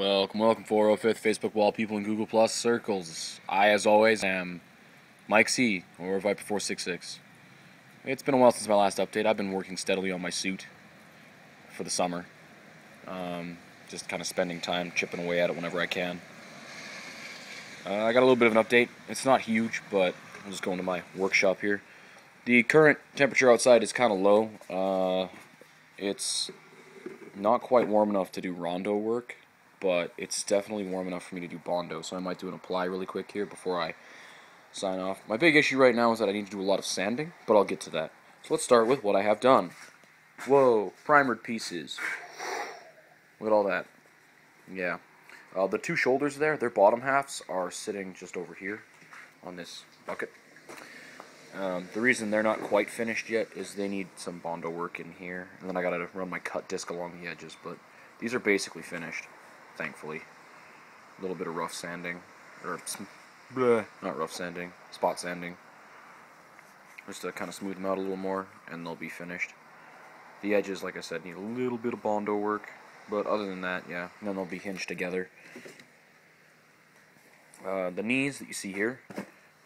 Welcome, 405th Facebook wall people in Google Plus circles. I, as always, am Mike C, or Viper466. It's been a while since my last update. I've been working steadily on my suit for the summer. Just kind of spending time chipping away at it whenever I can. I got a little bit of an update. It's not huge, but I'll just go into my workshop here. The current temperature outside is kind of low. It's not quite warm enough to do rondo work, but it's definitely warm enough for me to do bondo, so I might do an apply really quick here before I sign off. My big issue right now is that I need to do a lot of sanding, but I'll get to that. So let's start with what I have done. Whoa, primered pieces. Look at all that. Yeah. The two shoulders there, their bottom halves are sitting just over here on this bucket. The reason they're not quite finished yet is they need some bondo work in here, and then I gotta run my cut disc along the edges, but these are basically finished, thankfully. A little bit of rough sanding, or not rough sanding, spot sanding, just to kind of smooth them out a little more, and they'll be finished. The edges, like I said, need a little bit of bondo work, but other than that, yeah, and then they'll be hinged together. The knees that you see here,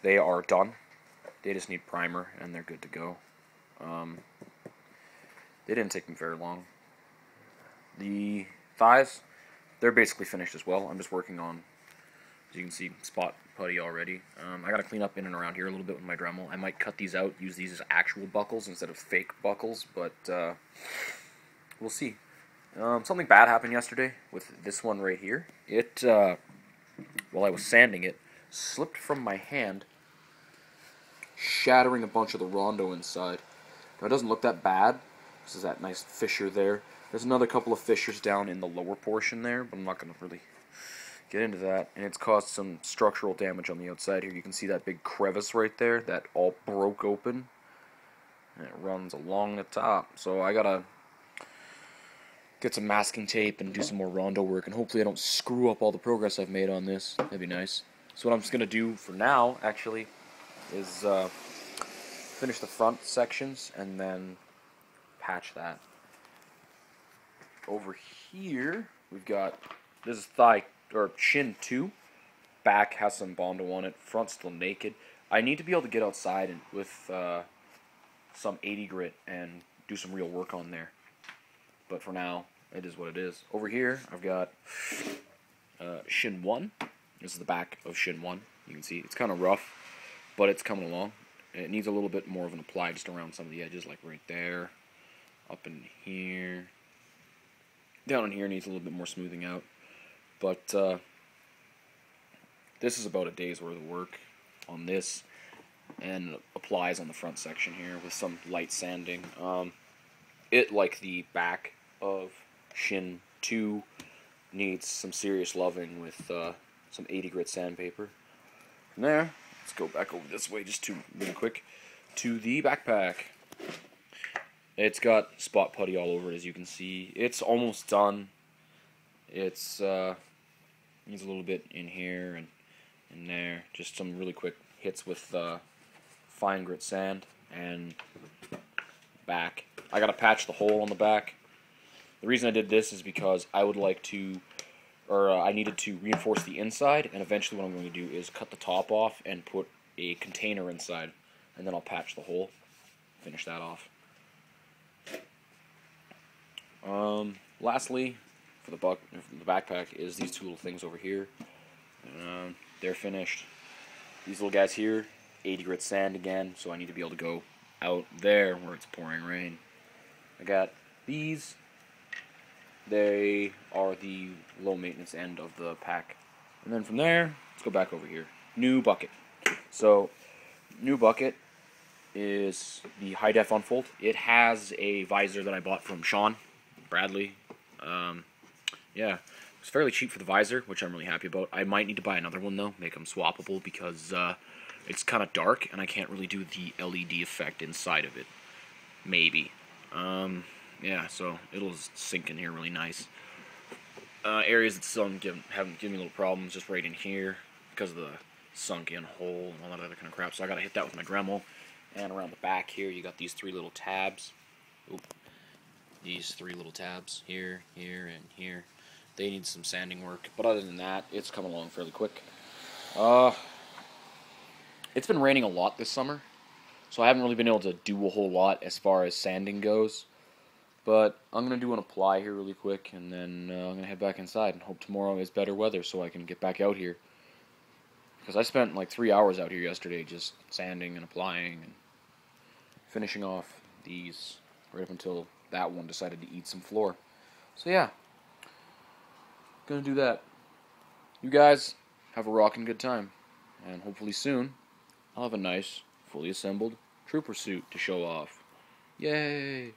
they are done. They just need primer, and they're good to go. They didn't take me very long. The thighs, they're basically finished as well. I'm just working on, as you can see, spot putty already. I gotta clean up in and around here a little bit with my Dremel. I might cut these out, use these as actual buckles instead of fake buckles, but we'll see. Something bad happened yesterday with this one right here. It, while I was sanding it, slipped from my hand, shattering a bunch of the rondo inside. Now, it doesn't look that bad. This is that nice fissure there. There's another couple of fissures down in the lower portion there, but I'm not going to really get into that. And it's caused some structural damage on the outside here. You can see that big crevice right there that all broke open, and it runs along the top. So I gotta get some masking tape and do some more rondo work, and hopefully I don't screw up all the progress I've made on this. That'd be nice. So what I'm just going to do for now, actually, is finish the front sections and then patch that. Over here, we've got, this is thigh, or shin 2. Back has some bondo on it. Front's still naked. I need to be able to get outside and with some 80 grit and do some real work on there. But for now, it is what it is. Over here, I've got shin 1. This is the back of shin 1. You can see it's kind of rough, but it's coming along. It needs a little bit more of an apply just around some of the edges, like right there, up in here. Down in here needs a little bit more smoothing out. But this is about a day's worth of work on this, and applies on the front section here with some light sanding. It, like the back of shin 2, needs some serious loving with some 80 grit sandpaper. From there, let's go back over this way just really quick to the backpack. It's got spot putty all over it, as you can see. It's almost done. It's needs a little bit in here and in there. Just some really quick hits with fine grit sand and back. I gotta patch the hole on the back. The reason I did this is because I would like to, or I needed to reinforce the inside, and eventually what I'm going to do is cut the top off and put a container inside, and then I'll patch the hole, finish that off. Lastly, for the backpack is these two little things over here. They're finished. These little guys here, 80 grit sand again, so I need to be able to go out there where it's pouring rain. I got these. They are the low maintenance end of the pack. And then from there, let's go back over here. New bucket. So, new bucket is the high def unfold. It has a visor that I bought from Sean Bradley. Yeah, it's fairly cheap for the visor, which I'm really happy about. I might need to buy another one though, make them swappable, because it's kind of dark and I can't really do the LED effect inside of it. Maybe. Yeah, so it'll sink in here really nice. Areas that still haven't given me little problems, just right in here, because of the sunk in hole and all that other kind of crap. So I gotta hit that with my Dremel. And around the back here, you got these 3 little tabs. Oop. These 3 little tabs here, here, and here. They need some sanding work. But other than that, it's coming along fairly quick. It's been raining a lot this summer, so I haven't really been able to do a whole lot as far as sanding goes. But I'm going to do an apply here really quick, and then I'm going to head back inside and hope tomorrow is better weather so I can get back out here. Because I spent like 3 hours out here yesterday just sanding and applying and finishing off these right up until that one decided to eat some floor. So yeah, gonna do that. You guys have a rockin' good time, and hopefully soon I'll have a nice, fully assembled trooper suit to show off. Yay!